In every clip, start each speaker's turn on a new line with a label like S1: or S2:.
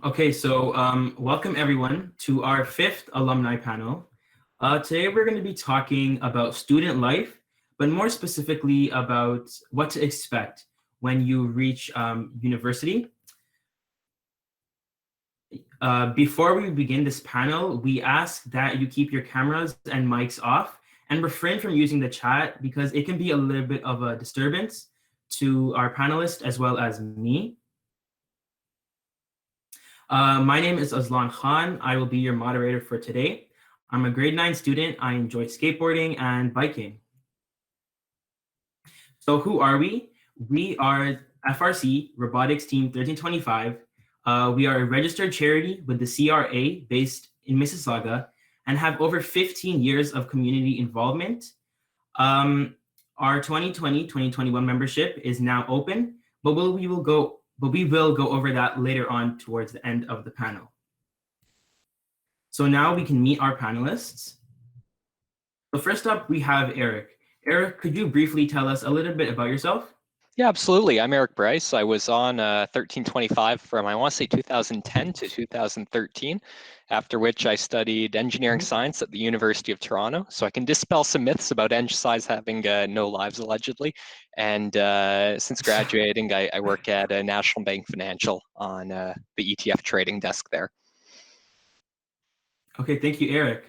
S1: Okay, so welcome everyone to our fifth alumni panel. Today we're going to be talking about student life, but more specifically about what to expect when you reach university. Before we begin this panel, we ask that you keep your cameras and mics off and refrain from using the chat because it can be a little bit of a disturbance to our panelists as well as me. My name is Aslan Khan. I will be your moderator for today. I'm a grade 9 student. I enjoy skateboarding and biking. So who are we? We are FRC, Robotics Team 1325. We are a registered charity with the CRA based in Mississauga and have over 15 years of community involvement. Our 2020-2021 membership is now open, but we will go over that later on towards the end of the panel. So now we can meet our panelists. So first up, we have Eric. Eric, could you briefly tell us a little bit about yourself?
S2: Yeah, absolutely. I'm Eric Bryce. I was on 1325 from, I want to say, 2010 to 2013, after which I studied engineering science at the University of Toronto. So I can dispel some myths about eng sci's having no lives, allegedly. And since graduating, I work at a National Bank Financial on the ETF trading desk there.
S1: Okay, thank you, Eric.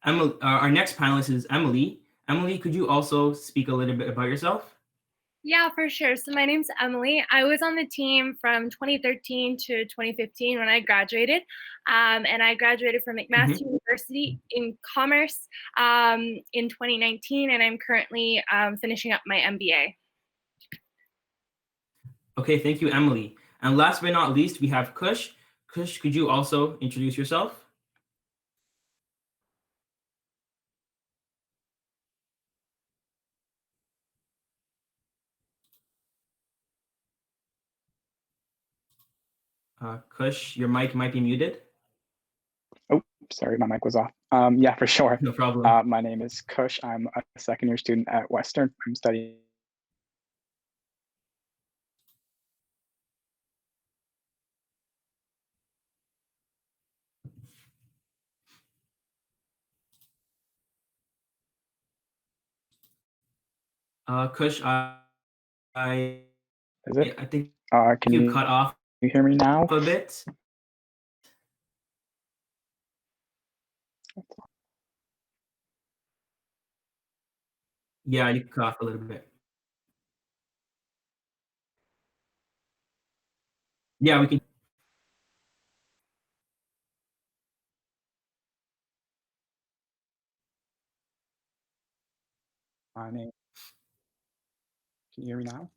S1: Our next panelist is Emily. Emily, could you also speak a little bit about yourself?
S3: Yeah, for sure. So my name's Emily. I was on the team from 2013 to 2015 when I graduated. And I graduated from McMaster University in Commerce in 2019, and I'm currently finishing up my MBA.
S1: Okay, thank you, Emily. And last but not least, we have Kush. Kush, could you also introduce yourself? Kush, your mic might be muted.
S4: Oh, sorry, my mic was off. Yeah, for sure.
S1: No problem.
S4: My name is Kush. I'm a second-year student at Western. I'm studying.
S1: Kush, I
S4: Is it?
S1: I think
S4: Can
S1: you cut off.
S4: You hear me now?
S1: A bit. Yeah, you cut off a little bit. Yeah, we can.
S4: My name. Can you hear me now?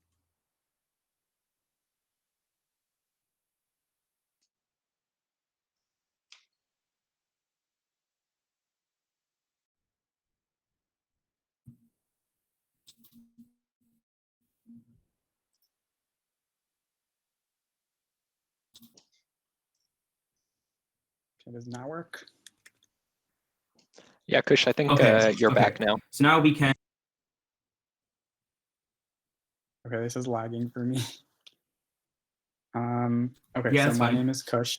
S4: Okay, does it now work?
S2: Yeah, Kush, I think you're back now.
S1: So now we can.
S4: Okay, this is lagging for me. Okay,
S1: Yeah,
S4: so
S1: that's
S4: my
S1: fine.
S4: name is Kush.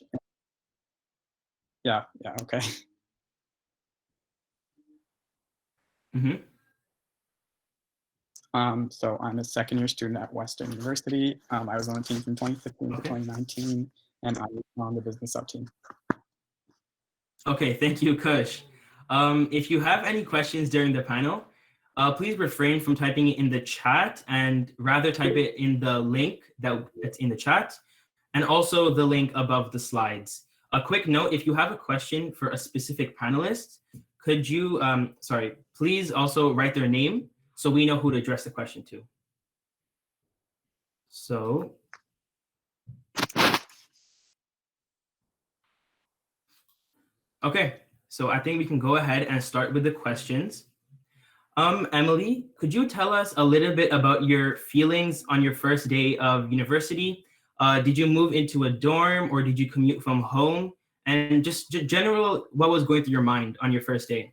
S4: Yeah, okay. So I'm a second-year student at Western University. I was on the team from 2015 to 2019, and I was on the business sub-team.
S1: Okay, thank you, Kush. If you have any questions during the panel, please refrain from typing it in the chat and rather type it in the link that's in the chat and also the link above the slides. A quick note, if you have a question for a specific panelist, could you, please also write their name so we know who to address the question to. So, okay, so I think we can go ahead and start with the questions. Emily, could you tell us a little bit about your feelings on your first day of university? Did you move into a dorm or did you commute from home? And just general, what was going through your mind on your first day?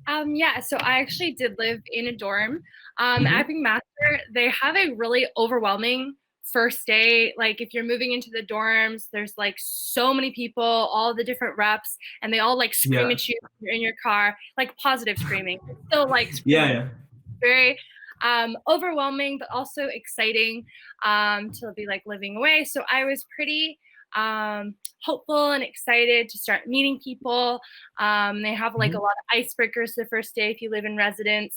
S3: Yeah, so I actually did live in a dorm. At McMaster, they have a really overwhelming first day, like if you're moving into the dorms, there's like so many people, all the different reps, and they all like scream
S1: Yeah.
S3: at you when you're in your car, like positive screaming. Still like
S1: Yeah,
S3: screaming.
S1: yeah.
S3: Very overwhelming, but also exciting to be like living away. So I was pretty hopeful and excited to start meeting people. They have like a lot of icebreakers the first day if you live in residence.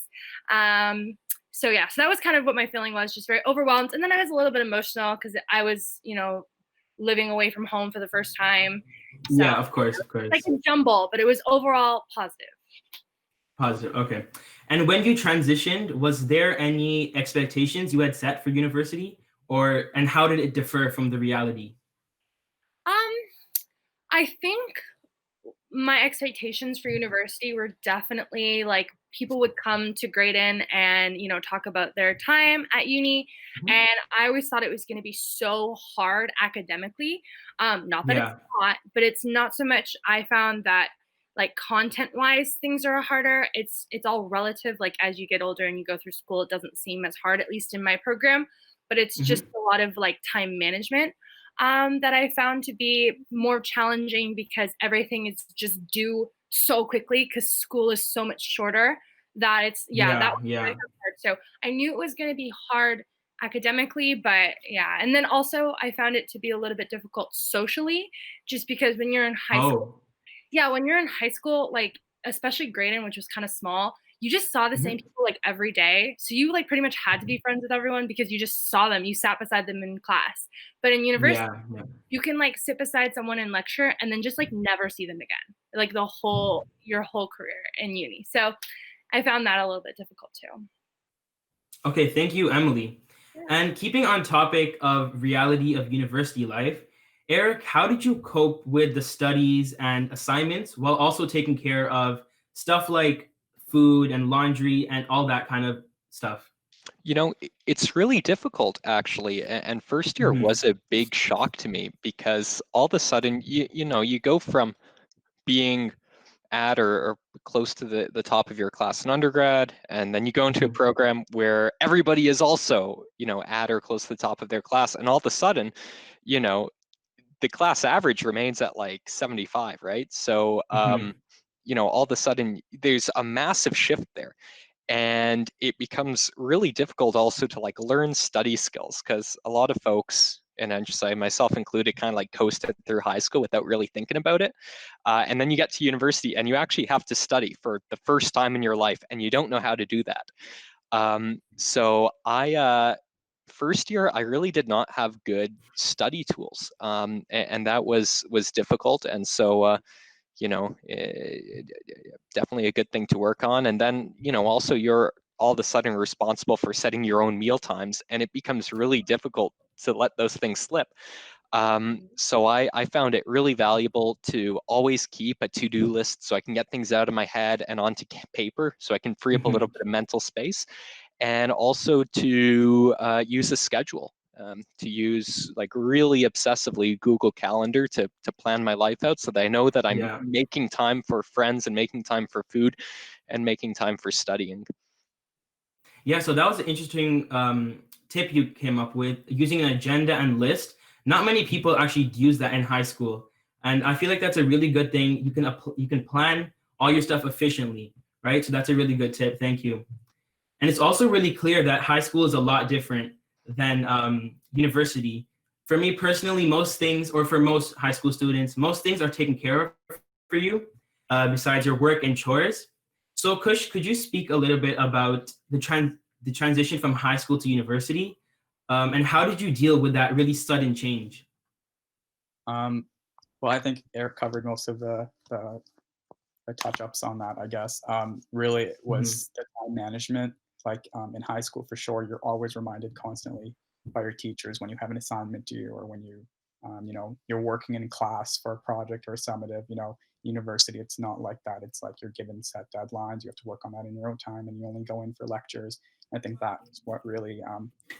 S3: So yeah, so that was kind of what my feeling was, just very overwhelmed. And then I was a little bit emotional because I was, living away from home for the first time. So
S1: Yeah, of course, of course.
S3: like a jumble, but it was overall positive.
S1: Positive. Okay. And when you transitioned, was there any expectations you had set for university, and how did it differ from the reality?
S3: I think my expectations for university were definitely like people would come to Graydon and talk about their time at uni, and I always thought it was going to be so hard academically. Not that it's not, but it's not so much. I found that like content wise things are harder. It's all relative. Like as you get older and you go through school, it doesn't seem as hard, at least in my program, but it's just a lot of like time management that I found to be more challenging because everything is just due so quickly because school is so much shorter that it's that was really hard. So I knew it was going to be hard academically, but yeah. And then also I found it to be a little bit difficult socially, just because when you're in high school, when you're in high school, like especially Graydon, which was kind of small, you just saw the same people like every day. So you like pretty much had to be friends with everyone because you just saw them. You sat beside them in class. But in university, you can like sit beside someone in lecture and then just like never see them again, like your whole career in uni. So I found that a little bit difficult too.
S1: Okay, thank you, Emily. And keeping on topic of reality of university life, Eric, how did you cope with the studies and assignments while also taking care of stuff like food and laundry and all that kind of stuff?
S2: It's really difficult actually, and first year was a big shock to me because all of a sudden, you go from being at or close to the top of your class in undergrad, and then you go into a program where everybody is also, at or close to the top of their class, and all of a sudden, the class average remains at like 75, right? So, all of a sudden there's a massive shift there. And it becomes really difficult also to like learn study skills because a lot of folks, and I just say myself included, kind of like coasted through high school without really thinking about it. And then you get to university and you actually have to study for the first time in your life, and you don't know how to do that. So I first year I really did not have good study tools, and that was difficult. And so definitely a good thing to work on. And then, also you're all of a sudden responsible for setting your own meal times, and it becomes really difficult to let those things slip. So I found it really valuable to always keep a to-do list so I can get things out of my head and onto paper so I can free up a little bit of mental space, and also to use a schedule. To use like really obsessively Google Calendar to plan my life out so that I know that I'm making time for friends and making time for food and making time for studying.
S1: Yeah, so that was an interesting tip you came up with, using an agenda and list. Not many people actually use that in high school, and I feel like that's a really good thing. You can plan all your stuff efficiently, right? So that's a really good tip. Thank you. And it's also really clear that high school is a lot different than university. For me personally, most things, or for most high school students, most things are taken care of for you, besides your work and chores. So Kush, could you speak a little bit about the transition from high school to university? And how did you deal with that really sudden change?
S4: Well, I think Eric covered most of the touch-ups on that, I guess. Really, it was the time management. Like in high school, for sure, you're always reminded constantly by your teachers when you have an assignment due, or when you're working in class for a project or a summative. University, it's not like that. It's like you're given set deadlines. You have to work on that in your own time, and you only go in for lectures. I think that's what really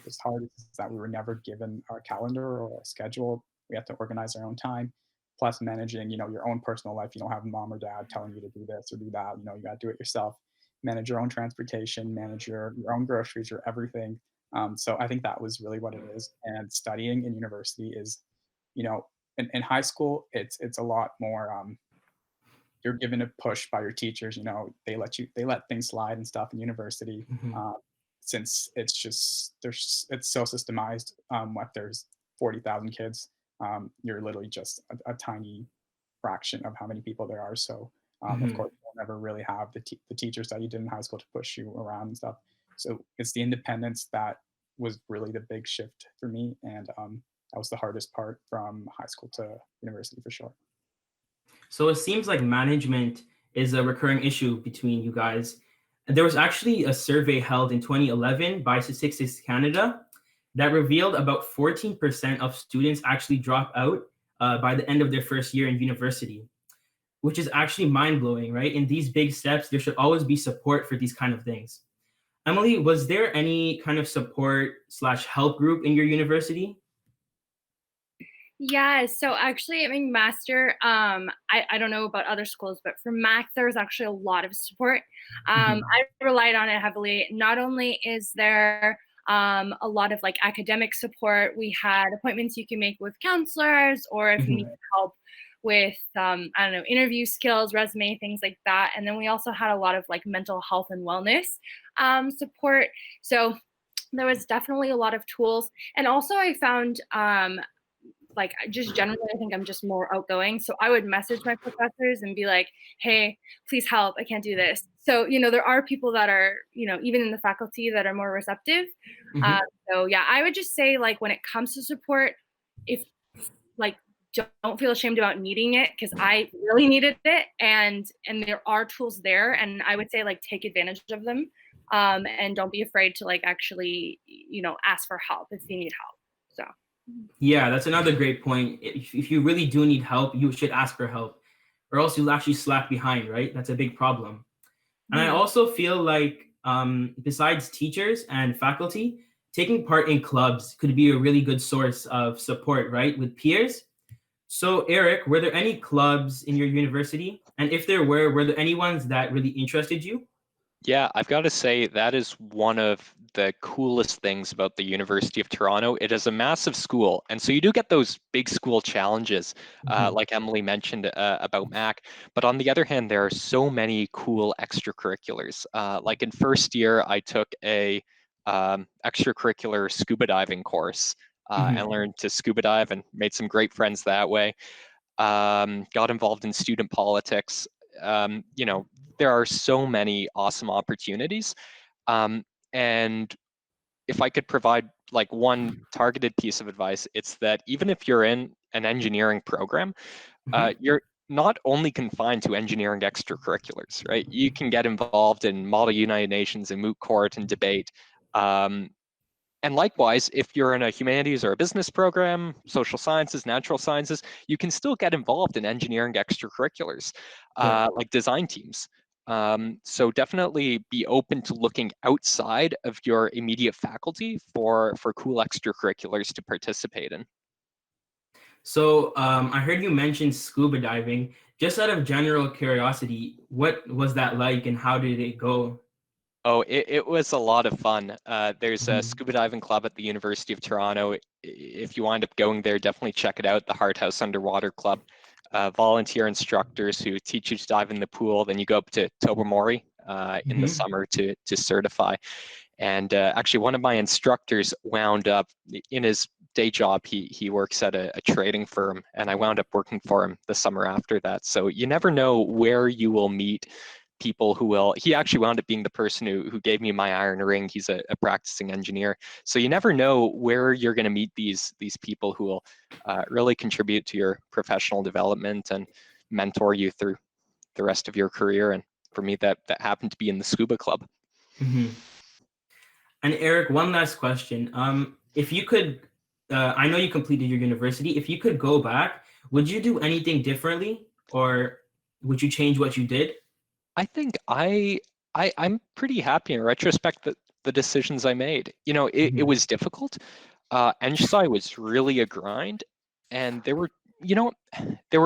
S4: was hard, is that we were never given a calendar or a schedule. We have to organize our own time. Plus managing, your own personal life. You don't have mom or dad telling you to do this or do that. You got to do it yourself. Manage your own transportation, manage your own groceries, your everything. So I think that was really what it is. And studying in university is, in high school, it's a lot more. You're given a push by your teachers. They let things slide and stuff in university. Since it's so systemized. What there's 40,000 kids. You're literally just a tiny fraction of how many people there are. So of course, you'll never really have the teachers that you did in high school to push you around and stuff. So it's the independence that was really the big shift for me, and that was the hardest part from high school to university for sure.
S1: So it seems like management is a recurring issue between you guys. There was actually a survey held in 2011 by Statistics Canada that revealed about 14% of students actually drop out by the end of their first year in university, which is actually mind-blowing, right? In these big steps, there should always be support for these kind of things. Emily, was there any kind of support/help group in your university?
S3: Yeah, so actually, I mean, master, I don't know about other schools, but for Mac, there's actually a lot of support. I relied on it heavily. Not only is there a lot of like academic support, we had appointments you can make with counselors, or if you need help with, I don't know, interview skills, resume, things like that. And then we also had a lot of like mental health and wellness support. So there was definitely a lot of tools. And also I found, like just generally, I think I'm just more outgoing. So I would message my professors and be like, hey, please help. I can't do this. So, there are people that are, even in the faculty that are more receptive. So yeah, I would just say like when it comes to support, if like, don't feel ashamed about needing it, because I really needed it. And there are tools there. And I would say like take advantage of them. And don't be afraid to like actually, ask for help if you need help. So.
S1: Yeah, that's another great point. If you really do need help, you should ask for help, or else you'll actually slack behind, right? That's a big problem. And I also feel like besides teachers and faculty, taking part in clubs could be a really good source of support, right? With peers. So Eric, were there any clubs in your university? And if there were there any ones that really interested you?
S2: Yeah, I've got to say that is one of the coolest things about the University of Toronto. It is a massive school, and so you do get those big school challenges, like Emily mentioned about Mac. But on the other hand, there are so many cool extracurriculars. Like in first year, I took a extracurricular scuba diving course and learned to scuba dive and made some great friends that way. Got involved in student politics. There are so many awesome opportunities. And if I could provide like one targeted piece of advice, it's that even if you're in an engineering program, you're not only confined to engineering extracurriculars, right? You can get involved in Model United Nations and moot court and debate. And likewise, if you're in a humanities or a business program, social sciences, natural sciences, you can still get involved in engineering extracurriculars, like design teams. So definitely be open to looking outside of your immediate faculty for cool extracurriculars to participate in.
S1: So I heard you mention scuba diving. Just out of general curiosity, what was that like and how did it go?
S2: Oh, it was a lot of fun. There's a scuba diving club at the University of Toronto. If you wind up going there, definitely check it out, the Hart House Underwater Club. Volunteer instructors who teach you to dive in the pool. Then you go up to Tobermory in the summer to certify. And actually, one of my instructors wound up in his day job. He works at a trading firm, and I wound up working for him the summer after that. So you never know where you will meet people who will. He actually wound up being the person who gave me my iron ring. He's a practicing engineer. So you never know where you're going to meet these people who will really contribute to your professional development and mentor you through the rest of your career. And for me, that happened to be in the scuba club.
S1: And Eric, one last question. If you could, I know you completed your university. If you could go back, would you do anything differently, or would you change what you did?
S2: I think I'm pretty happy in retrospect that the decisions I made. It was difficult. EngSci was really a grind, and there were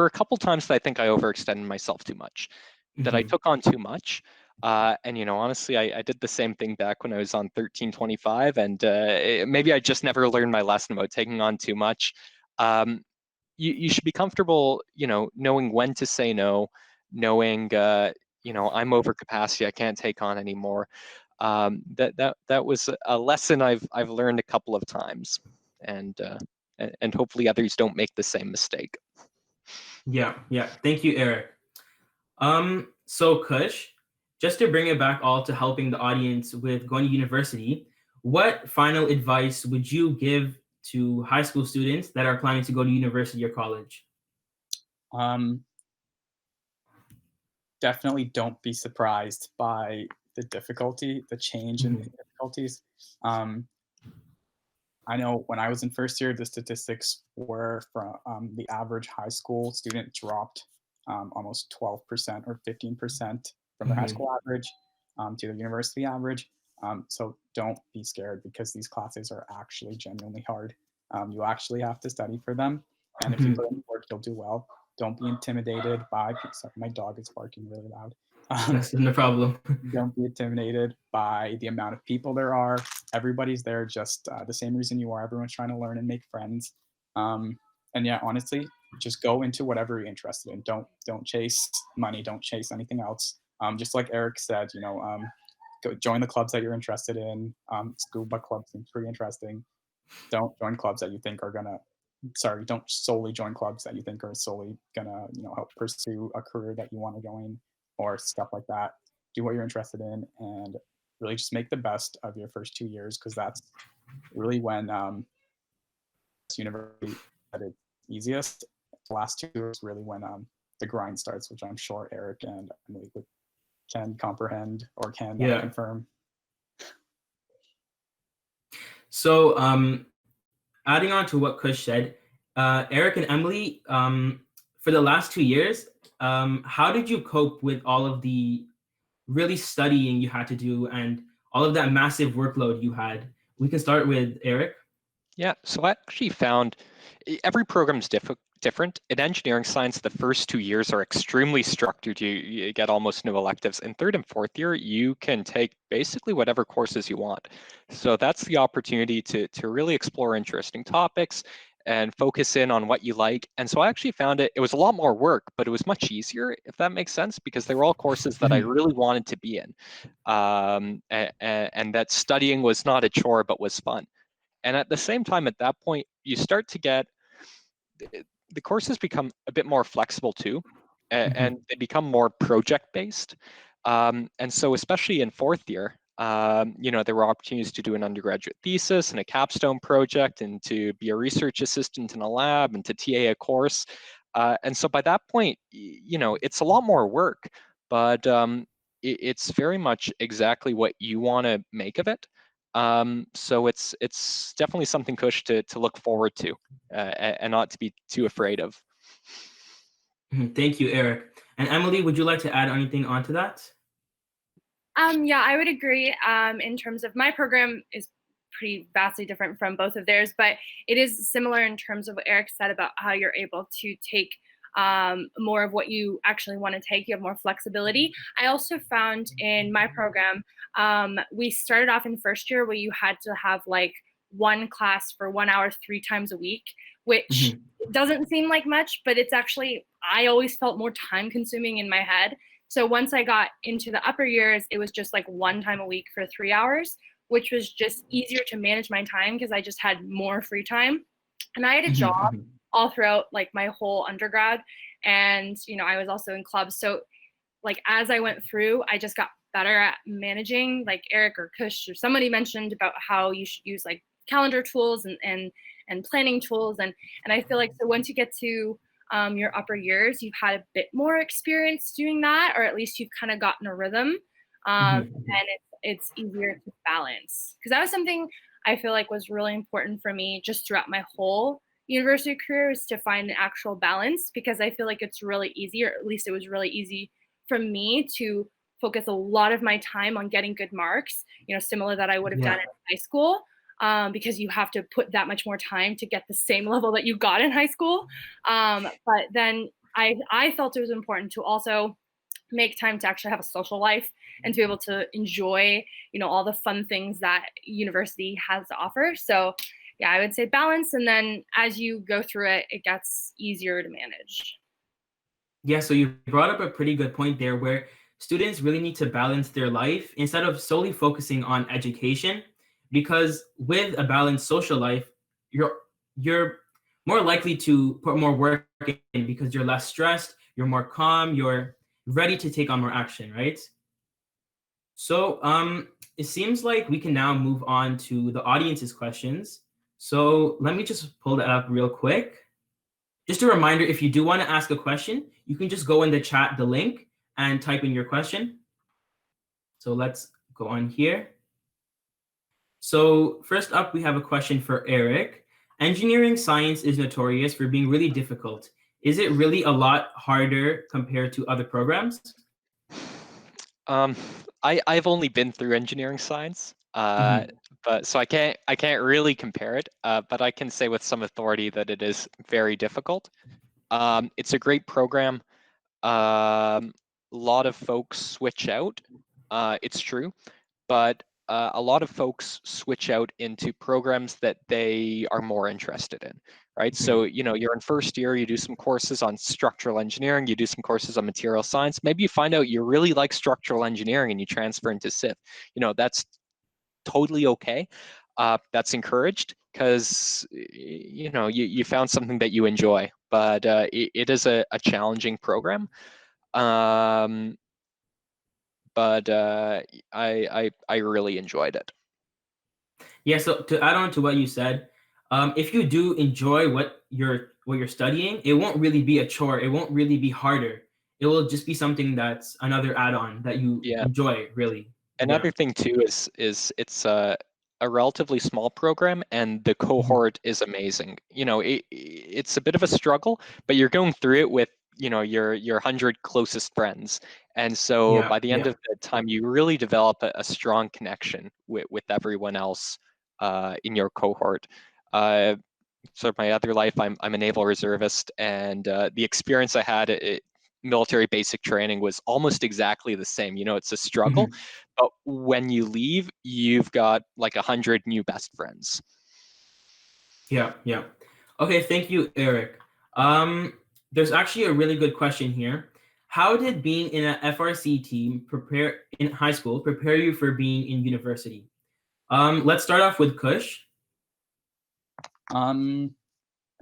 S2: a couple times that I think I overextended myself too much, that I took on too much. And honestly, I did the same thing back when I was on 1325, and maybe I just never learned my lesson about taking on too much. You should be comfortable, knowing when to say no, knowing I'm over capacity, I can't take on anymore. That was a lesson I've learned a couple of times, and hopefully others don't make the same mistake.
S1: Yeah. Thank you, Eric. So Kush, just to bring it back all to helping the audience with going to university, what final advice would you give to high school students that are planning to go to university or college?
S4: Definitely don't be surprised by the difficulty, the change in difficulties. I know when I was in first year, the statistics were from the average high school student dropped almost 12% or 15% from their high school average to the university average. So don't be scared, because these classes are actually genuinely hard. You actually have to study for them. And if you put in work, you'll do well. Don't be intimidated by, sorry, my dog is barking really loud.
S1: That's no problem.
S4: Don't be intimidated by the amount of people there are. Everybody's there just the same reason you are. Everyone's trying to learn and make friends. And yeah, honestly, just go into whatever you're interested in. Don't chase money. Don't chase anything else. Just like Eric said, go join the clubs that you're interested in. Scuba club seems pretty interesting. Don't join clubs that you think are gonna. Sorry, don't solely join clubs that you think are solely gonna, help pursue a career that you want to join or stuff like that. Do what you're interested in, and really just make the best of your first 2 years, because that's really when university at its easiest. The last 2 years really when the grind starts, which I'm sure Eric and Emily can comprehend or can confirm.
S1: So, adding on to what Kush said, Eric and Emily, for the last 2 years, how did you cope with all of the really studying you had to do and all of that massive workload you had? We can start with Eric.
S2: Yeah, so I actually found every program's different. In engineering science, the first 2 years are extremely structured. You get almost no electives. In third and fourth year, you can take basically whatever courses you want. So that's the opportunity to really explore interesting topics and focus in on what you like. And so I actually found it was a lot more work, but it was much easier, if that makes sense, because they were all courses that I really wanted to be in. And that studying was not a chore, but was fun. And at the same time, at that point, you start to get, the courses become a bit more flexible too, and they become more project-based. And so especially in fourth year, there were opportunities to do an undergraduate thesis and a capstone project, and to be a research assistant in a lab, and to TA a course. And so by that point, it's a lot more work, but it's very much exactly what you want to make of it. So it's definitely something, Kush, to look forward to, and not to be too afraid of.
S1: Thank you, Eric. And Emily, would you like to add anything onto that?
S3: Yeah, I would agree. In terms of my program is pretty vastly different from both of theirs, but it is similar in terms of what Eric said about how you're able to take more of what you actually want to take. You have more flexibility. I also found in my program, we started off in first year where you had to have like one class for 1 hour 3 times a week, which doesn't seem like much, but it's actually, I always felt more time consuming in my head. So once I got into the upper years, it was just like 1 time a week for 3 hours, which was just easier to manage my time because I just had more free time. And I had a job all throughout like my whole undergrad. And, I was also in clubs. So like, as I went through, I just got better at managing, like Eric or Kush or somebody mentioned about how you should use like calendar tools and planning tools. And I feel like, so once you get to your upper years, you've had a bit more experience doing that, or at least you've kind of gotten a rhythm. And it's easier to balance. Because that was something I feel like was really important for me just throughout my whole university career, is to find an actual balance, because I feel like it's really easy, or at least it was really easy for me to focus a lot of my time on getting good marks, similar that I would have done in high school, because you have to put that much more time to get the same level that you got in high school. But then I felt it was important to also make time to actually have a social life and to be able to enjoy, all the fun things that university has to offer. So yeah, I would say balance. And then as you go through it, it gets easier to manage.
S1: Yeah, so you brought up a pretty good point there where students really need to balance their life instead of solely focusing on education, because with a balanced social life, you're more likely to put more work in because you're less stressed, you're more calm, you're ready to take on more action, right? So it seems like we can now move on to the audience's questions. So let me just pull that up real quick. Just a reminder, if you do want to ask a question, you can just go in the chat, the link, and type in your question. So let's go on here. So first up, we have a question for Eric. Engineering science is notorious for being really difficult. Is it really a lot harder compared to other programs?
S2: I've only been through engineering science, but so I can't really compare it. But I can say with some authority that it is very difficult. It's a great program. A lot of folks switch out. It's true, but a lot of folks switch out into programs that they are more interested in, right? So, you're in first year, you do some courses on structural engineering, you do some courses on material science. Maybe you find out you really like structural engineering and you transfer into civ. That's totally okay. That's encouraged because, you found something that you enjoy, but it is a challenging program. But I really enjoyed it.
S1: Yeah, so to add on to what you said, if you do enjoy what you're studying, it won't really be a chore. It won't really be harder. It will just be something that's another add-on that you enjoy, really.
S2: Another thing too is it's a relatively small program, and the cohort is amazing. It's a bit of a struggle, but you're going through it with your 100 closest friends, and so by the end of the time, you really develop a strong connection with everyone else in your cohort. So my other life, I'm a naval reservist, and the experience I had at military basic training was almost exactly the same. It's a struggle, but when you leave, you've got like 100 new best friends.
S1: Yeah. Okay, thank you, Eric. There's actually a really good question here. How did being in an FRC team in high school prepare you for being in university? Let's start off with Kush.
S4: I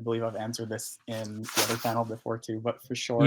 S4: believe I've answered this in the other panel before too, but for sure,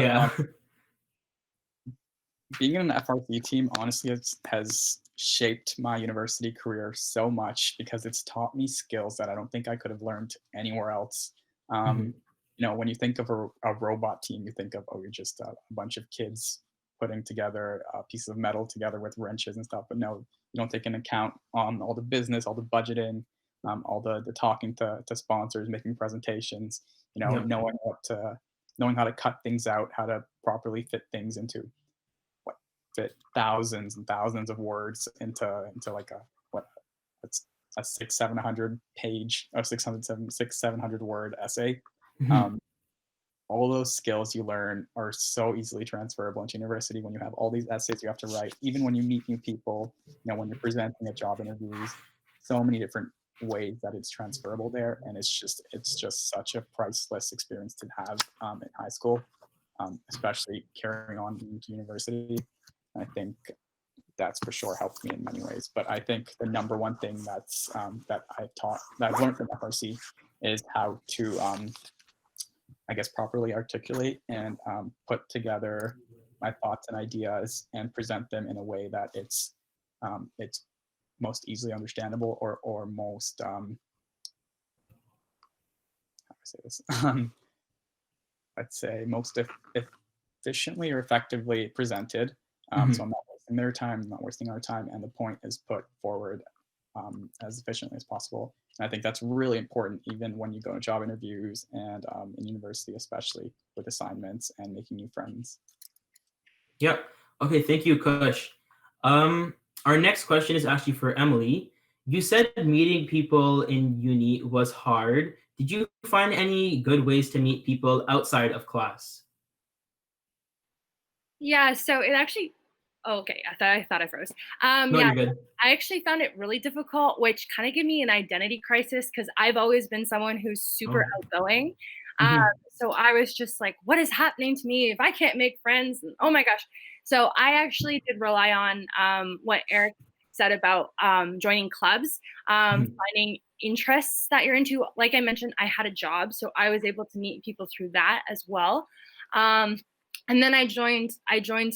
S4: being in an FRC team honestly has shaped my university career so much because it's taught me skills that I don't think I could have learned anywhere else. When you think of a robot team, you think of, you're just a bunch of kids putting together pieces of metal together with wrenches and stuff. But no, you don't take into account all the business, all the budgeting, all the talking to sponsors, making presentations, knowing how to cut things out, how to properly fit things into fit thousands and thousands of words into like that's a 600-700 page or 600-700 word essay. All those skills you learn are so easily transferable into university when you have all these essays you have to write, even when you meet new people, when you're presenting at job interviews, so many different ways that it's transferable there. And it's just such a priceless experience to have in high school, especially carrying on into university. I think that's for sure helped me in many ways. But I think the number one thing that's that I've learned from FRC is how to I guess properly articulate and put together my thoughts and ideas and present them in a way that it's most easily understandable or most how do I say this let's say most efficiently or effectively presented. So I'm not wasting their time, I'm not wasting our time, and the point is put forward as efficiently as possible. And I think that's really important even when you go to job interviews and in university, especially with assignments and making new friends.
S1: Yep. Okay, thank you, Kush. Our next question is actually for Emily. You said meeting people in uni was hard. Did you find any good ways to meet people outside of class?
S3: Yeah, so it actually oh, okay, I thought I froze.
S1: No,
S3: Yeah,
S1: you're good.
S3: I actually found it really difficult, which kind of gave me an identity crisis because I've always been someone who's super
S1: Oh.
S3: outgoing. Um,
S1: Mhm.
S3: so I was just like, what is happening to me if I can't make friends? And, oh my gosh. So I actually did rely on what Eric said about joining clubs,
S1: Mhm.
S3: finding interests that you're into. Like I mentioned, I had a job, so I was able to meet people through that as well. Um, and then I joined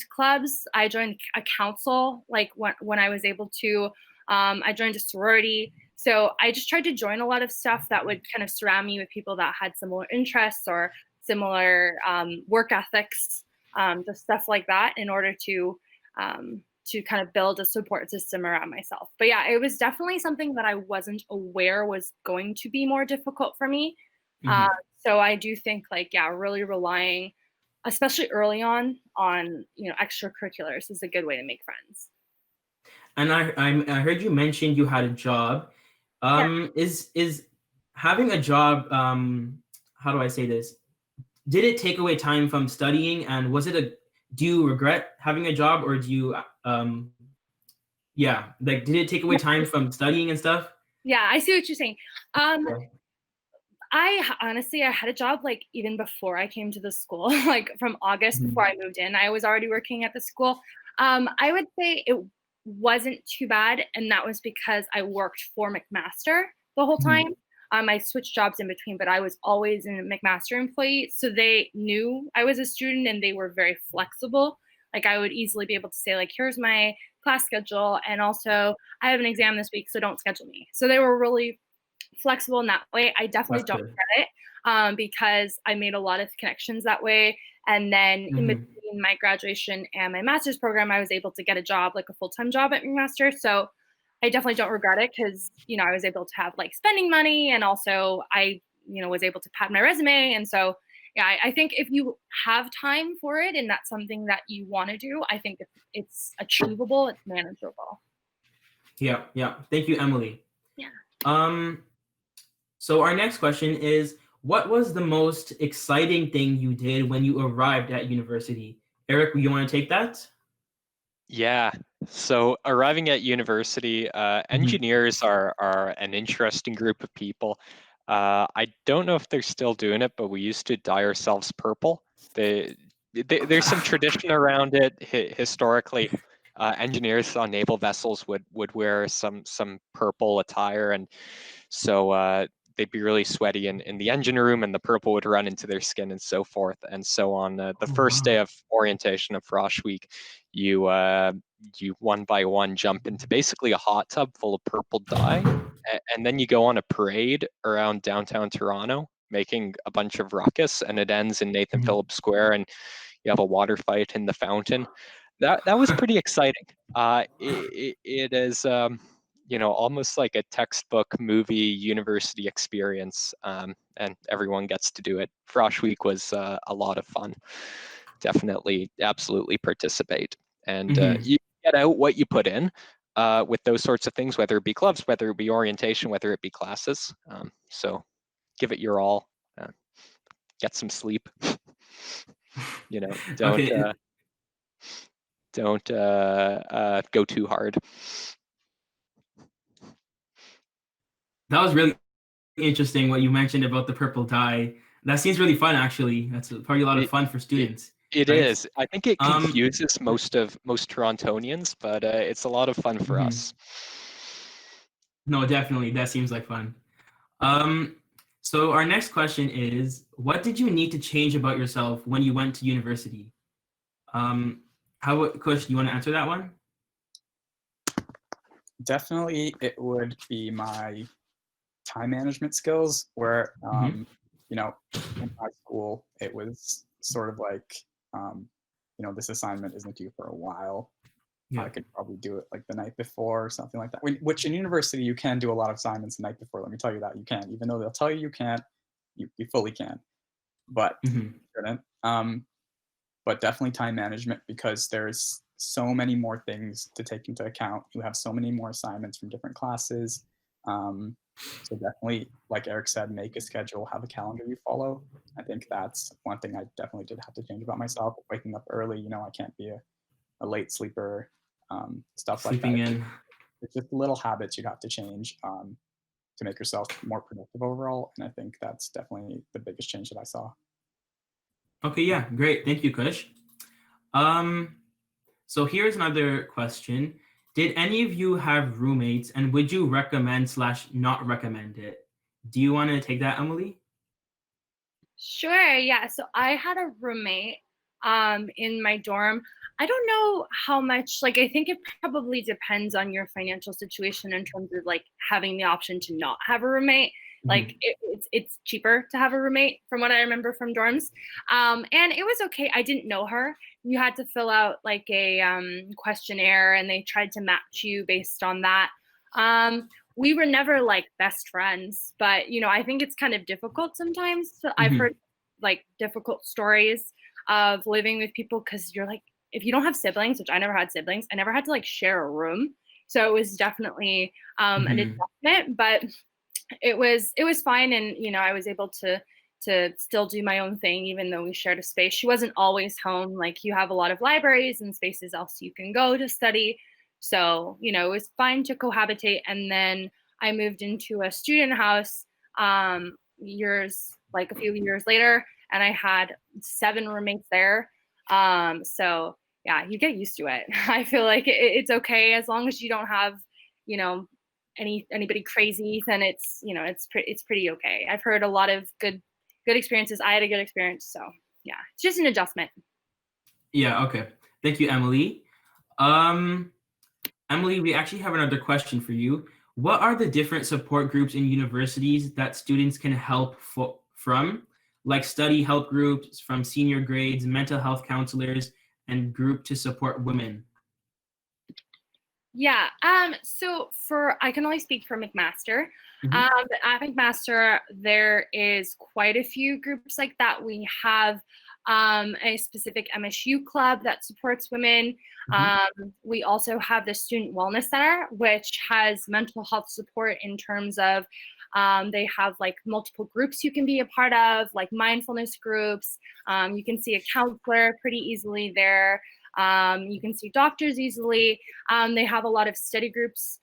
S3: clubs. I joined a council like when I was able to. I joined a sorority. So I just tried to join a lot of stuff that would kind of surround me with people that had similar interests or similar work ethics, just stuff like that, in order to kind of build a support system around myself. But yeah, it was definitely something that I wasn't aware was going to be more difficult for me. Uh,
S1: Mhm.
S3: so I do think like yeah, really relying, especially early on extracurriculars is a good way to make friends.
S1: And I heard you mentioned you had a job.
S3: Yeah.
S1: Is having a job, how do I say this? Did it take away time from studying, and was it a do you regret having a job, or do you yeah, like did it take away time from studying and stuff?
S3: Yeah, I see what you're saying. Um,
S1: Yeah.
S3: I had a job like even before I came to the school, like from August before
S1: Mhm.
S3: I moved in. I was already working at the school. I would say it wasn't too bad, and that was because I worked for McMaster the whole
S1: Mhm.
S3: time. I switched jobs in between, but I was always a McMaster employee, so they knew I was a student and they were very flexible. Like I would easily be able to say, like, here's my class schedule, and also I have an exam this week, so don't schedule me. So they were really flexible in that way. I definitely
S1: That's
S3: don't
S1: good.
S3: regret it because I made a lot of connections that way. And then in
S1: Mhm.
S3: between my graduation and my master's program, I was able to get a job, like a full-time job at McMaster. So I definitely don't regret it because, I was able to have like spending money, and also I, was able to pad my resume. And so, yeah, I think if you have time for it and that's something that you want to do, I think it's achievable, it's manageable.
S1: Yeah, yeah. Thank you, Emily.
S3: Yeah.
S1: Um, so our next question is, what was the most exciting thing you did when you arrived at university? Eric, you want to take that?
S2: Yeah. So arriving at university,
S1: Mhm.
S2: engineers are an interesting group of people. I don't know if they're still doing it, but we used to dye ourselves purple. There's some tradition around it historically. Engineers on naval vessels would wear some purple attire, and so they'd be really sweaty in the engine room, and the purple would run into their skin, and so forth. And so on the
S1: Oh,
S2: first day
S1: wow.
S2: of orientation of Frosh Week, you one by one jump into basically a hot tub full of purple dye, and then you go on a parade around downtown Toronto, making a bunch of ruckus, and it ends in Nathan
S1: Mhm.
S2: Phillips Square, and you have a water fight in the fountain. That was pretty exciting. It is almost like a textbook movie university experience, and everyone gets to do it. Frosh Week was a lot of fun. Definitely, absolutely participate, and
S1: Mhm.
S2: you get out what you put in. With those sorts of things, whether it be clubs, whether it be orientation, whether it be classes. So give it your all. Uh, get some sleep. Don't
S1: Okay,
S2: don't go too hard.
S1: that was really interesting what you mentioned about the purple dye. That seems really fun, actually. That's probably a lot of
S2: It,
S1: fun for
S2: it,
S1: students,
S2: it
S1: right?
S2: is. I think it
S1: Um,
S2: confuses most Torontonians, but it's a lot of fun for
S1: mhm.
S2: us.
S1: No, definitely, that seems like fun. Um, so our next question is, what did you need to change about yourself when you went to university? Um, Kush, you want to answer that one?
S4: Definitely, it would be my time management skills. Where
S1: Mm-hmm.
S4: in high school, it was sort of like, this assignment isn't due for a while.
S1: Yeah.
S4: I could probably do it like the night before or something like that. Which in university you can do a lot of assignments the night before. Let me tell you that you can, even though they'll tell you you can't, you fully can. But
S1: Mm-hmm.
S4: shouldn't. But definitely time management, because there's so many more things to take into account. You have so many more assignments from different classes. So definitely, like Eric said, make a schedule, have a calendar you follow. I think that's one thing I definitely did have to change about myself. Waking up early, I can't be a late sleeper, stuff like that.
S1: Sleeping in.
S4: It's just little habits you'd have to change to make yourself more productive overall. And I think that's definitely the biggest change that I saw.
S1: Okay, yeah, great. Thank you, Kush. So here's another question. Did any of you have roommates, and would you recommend / not recommend it? Do you want to take that, Emily?
S3: Sure, yeah. So I had a roommate in my dorm. I don't know how much, like, I think it probably depends on your financial situation in terms of like having the option to not have a roommate. Like it's cheaper to have a roommate from what I remember from dorms. And it was okay. I didn't know her. You had to fill out like a questionnaire and they tried to match you based on that. We were never like best friends, but I think it's kind of difficult sometimes. So I've heard like difficult stories of living with people because you're like, if you don't have siblings, which I never had siblings, I never had to like share a room. So it was definitely an adjustment, but it was fine. And I was able to still do my own thing, even though we shared a space. She wasn't always home. Like you have a lot of libraries and spaces else you can go to study. So, it was fine to cohabitate. And then I moved into a student house a few years later, and I had 7 roommates there. So yeah, you get used to it. I feel like it's okay as long as you don't have, anybody crazy, then it's pretty okay. I've heard a lot of good experiences. I had a good experience. So yeah, it's just an adjustment.
S1: Yeah, okay. Thank you, Emily. Emily, we actually have another question for you. What are the different support groups in universities that students can help from, like study help groups from senior grades, mental health counselors, and group to support women?
S3: Yeah. So I can only speak for McMaster. But at McMaster, there is quite a few groups like that. We have a specific MSU club that supports women. We also have the Student Wellness Center, which has mental health support in terms of they have like multiple groups you can be a part of, like mindfulness groups. You can see a counselor pretty easily there. You can see doctors easily. They have a lot of study groups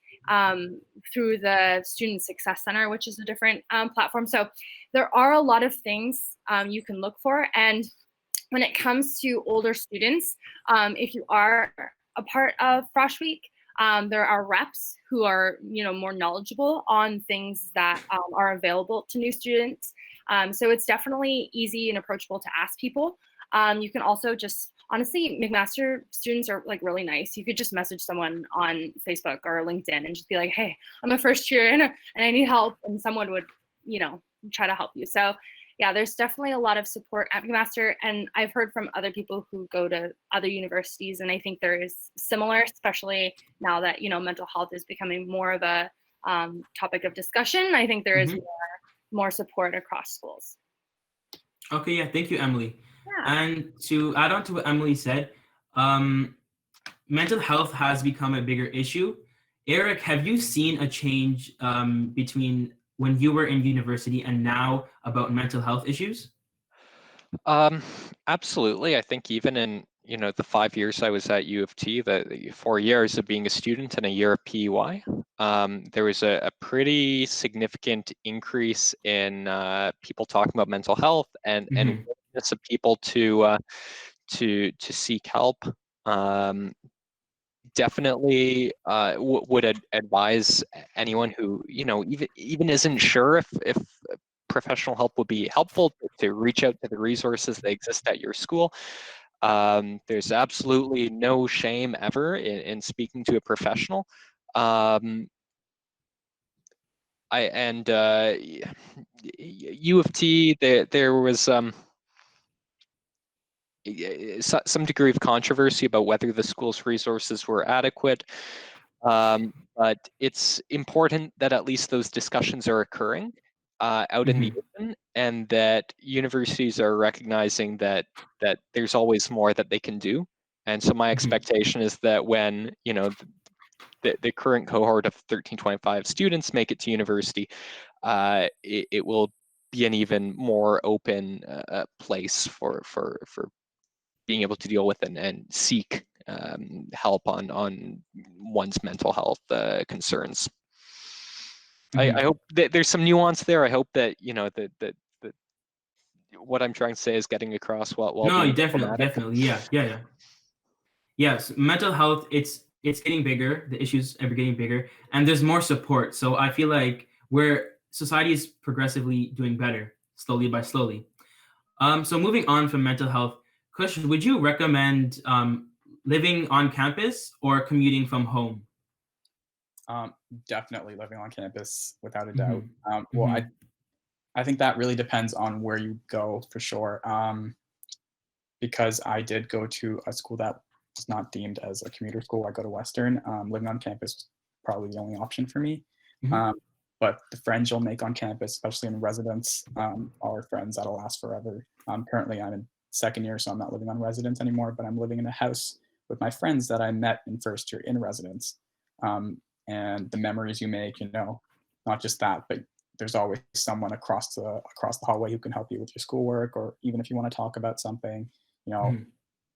S3: through the Student Success Center, which is a different platform. So there are a lot of things you can look for. And when it comes to older students, if you are a part of Frosh Week, there are reps who are more knowledgeable on things that are available to new students. So it's definitely easy and approachable to ask people. You can also just honestly, McMaster students are like really nice. You could just message someone on Facebook or LinkedIn and just be like, hey, I'm a first year and I need help. And someone would, try to help you. So yeah, there's definitely a lot of support at McMaster. And I've heard from other people who go to other universities. And I think there is similar, especially now that, mental health is becoming more of a topic of discussion. I think there is more support across schools.
S1: Okay, yeah, thank you, Emily.
S3: Yeah.
S1: And to add on to what Emily said, mental health has become a bigger issue. Eric, have you seen a change between when you were in university and now about mental health issues?
S2: Absolutely. I think even in the 5 years I was at U of T, the 4 years of being a student and a year of PEY, there was a pretty significant increase in people talking about mental health and willingness of people to seek help. Definitely would advise anyone who even isn't sure if professional help would be helpful to reach out to the resources that exist at your school. There's absolutely no shame ever in speaking to a professional. U of T, there was some degree of controversy about whether the school's resources were adequate. But it's important that at least those discussions are occurring out in the open, and that universities are recognizing that there's always more that they can do. And so my expectation is that when the current cohort of 1325 students make it to university, it will be an even more open place for being able to deal with and seek help on one's mental health concerns. I hope that there's some nuance there. I hope that that what I'm trying to say is getting across while
S1: No,
S2: being
S1: definitely. Yeah. Yes, mental health, it's getting bigger. The issues ever getting bigger, and there's more support. So I feel like society is progressively doing better, slowly by slowly. So moving on from mental health, Kush, would you recommend living on campus or commuting from home?
S4: Definitely living on campus, without a
S1: Mhm.
S4: doubt. Well, I think that really depends on where you go for sure. Because I did go to a school that was not deemed as a commuter school. I go to Western. Living on campus was probably the only option for me.
S1: Mhm.
S4: But the friends you'll make on campus, especially in residence, are friends that'll last forever. Currently, I'm in second year, so I'm not living on residence anymore, but I'm living in a house with my friends that I met in first year in residence. And the memories you make, not just that, but there's always someone across the hallway who can help you with your schoolwork, or even if you want to talk about something,
S1: Mhm.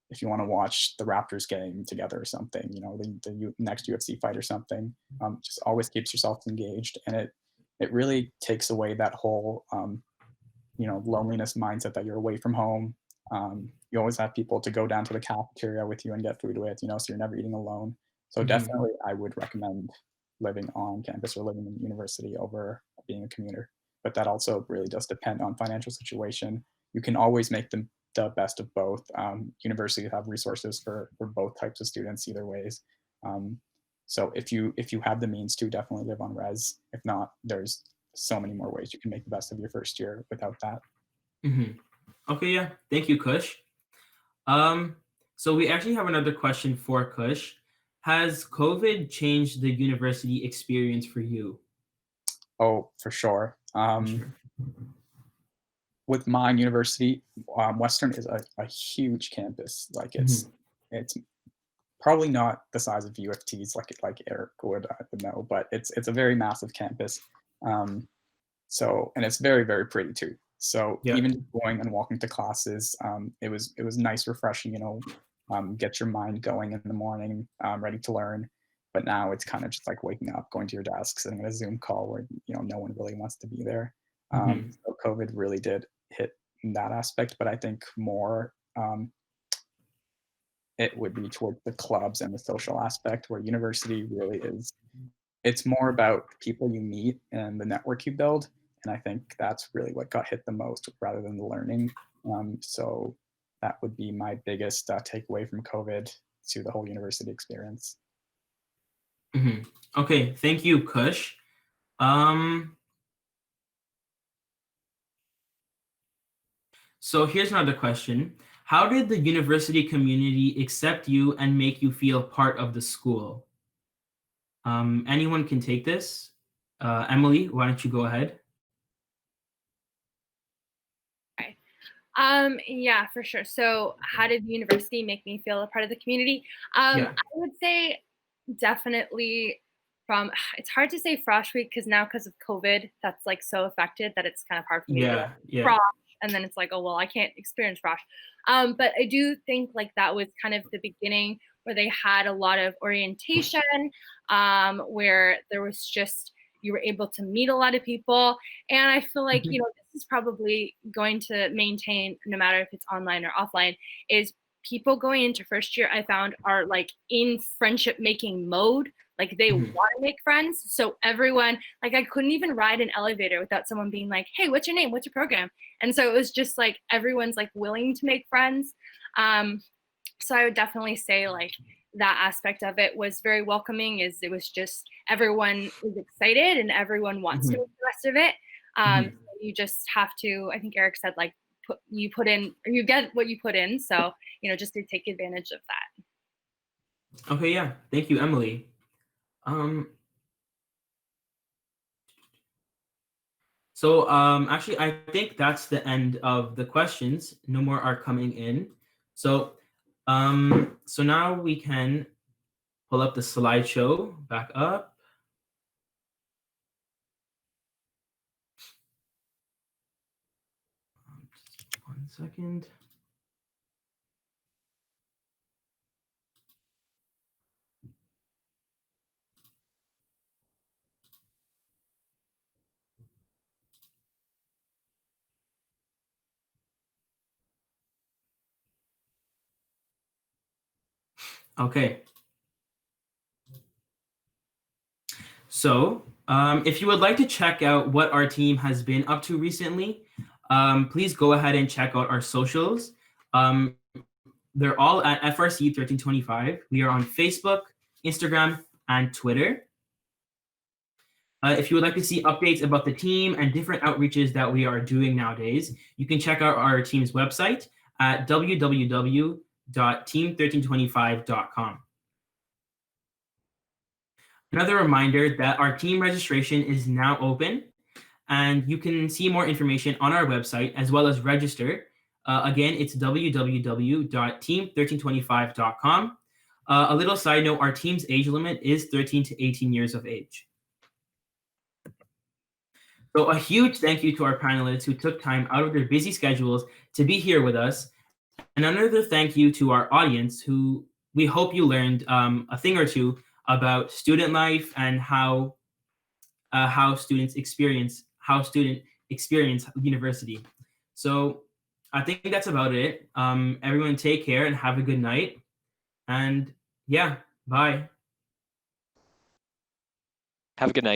S4: if you want to watch the Raptors game together or something, the next UFC fight or something, just always keeps yourself engaged. And it really takes away that whole, loneliness mindset that you're away from home. You always have people to go down to the cafeteria with you and get food with, so you're never eating alone. So
S1: Mhm.
S4: definitely I would recommend living on campus or living in university over being a commuter. But that also really does depend on financial situation. You can always make the best of both. Universities have resources for both types of students either ways. So if you have the means to, definitely live on res. If not, there's so many more ways you can make the best of your first year without that.
S1: Mhm. Okay, yeah. Thank you, Kush. Um, so we actually have another question for Kush. Has COVID changed the university experience for you?
S4: Oh, for sure.
S1: For sure.
S4: With mine university, Western is a huge campus. Like it's probably not the size of U of T's like Eric would know, but it's a very massive campus. And it's very, very pretty too. So
S1: Yeah.
S4: even going and walking to classes, it was nice, refreshing. Get your mind going in the morning, ready to learn. But now it's kind of just like waking up, going to your desk, sitting in a Zoom call where no one really wants to be there. So COVID really did hit in that aspect, but I think more it would be towards the clubs and the social aspect, where university really is. It's more about the people you meet and the network you build, and I think that's really what got hit the most rather than the learning. So that would be my biggest takeaway from COVID to the whole university experience.
S1: Okay, thank you, Kush. So here's another question. How did the university community accept you and make you feel part of the school? Anyone can take this. Emily, why don't you go ahead?
S3: Yeah, for sure. So how did the university make me feel a part of the community?
S1: Yeah.
S3: I would say definitely it's hard to say Frosh Week because of COVID, that's like so affected that it's kind of hard for me to be like
S1: Yeah.
S3: Frosh, and then it's like, oh well, I can't experience Frosh. But I do think like that was kind of the beginning where they had a lot of orientation, where there was just you were able to meet a lot of people. And I feel like, this is probably going to maintain no matter if it's online or offline, is people going into first year, I found, are like in friendship making mode. Like they want to make friends. So everyone, like I couldn't even ride an elevator without someone being like, hey, what's your name? What's your program? And so it was just like everyone's like willing to make friends. So I would definitely say like that aspect of it was very welcoming. It was just everyone is excited and everyone wants to make the rest of it. So you just have to, I think Eric said, like you get what you put in. So, just to take advantage of that.
S1: Okay, yeah. Thank you, Emily. So actually, I think that's the end of the questions. No more are coming in. So now we can, hold pull up the slideshow back up. Just 1 second. Okay. So if you would like to check out what our team has been up to recently, please go ahead and check out our socials. They're all at FRC 1325. We are on Facebook, Instagram, and Twitter. If you would like to see updates about the team and different outreaches that we are doing nowadays, you can check out our team's website at www.team1325.com. Another reminder that our team registration is now open, and you can see more information on our website as well as register. Again, it's www.team1325.com. A little side note, our team's age limit is 13 to 18 years of age. So a huge thank you to our panelists who took time out of their busy schedules to be here with us. And another thank you to our audience, who we hope you learned a thing or two about student life and how students experience university. So I think that's about it. Everyone take care and have a good night. And yeah, bye.
S2: Have a good night.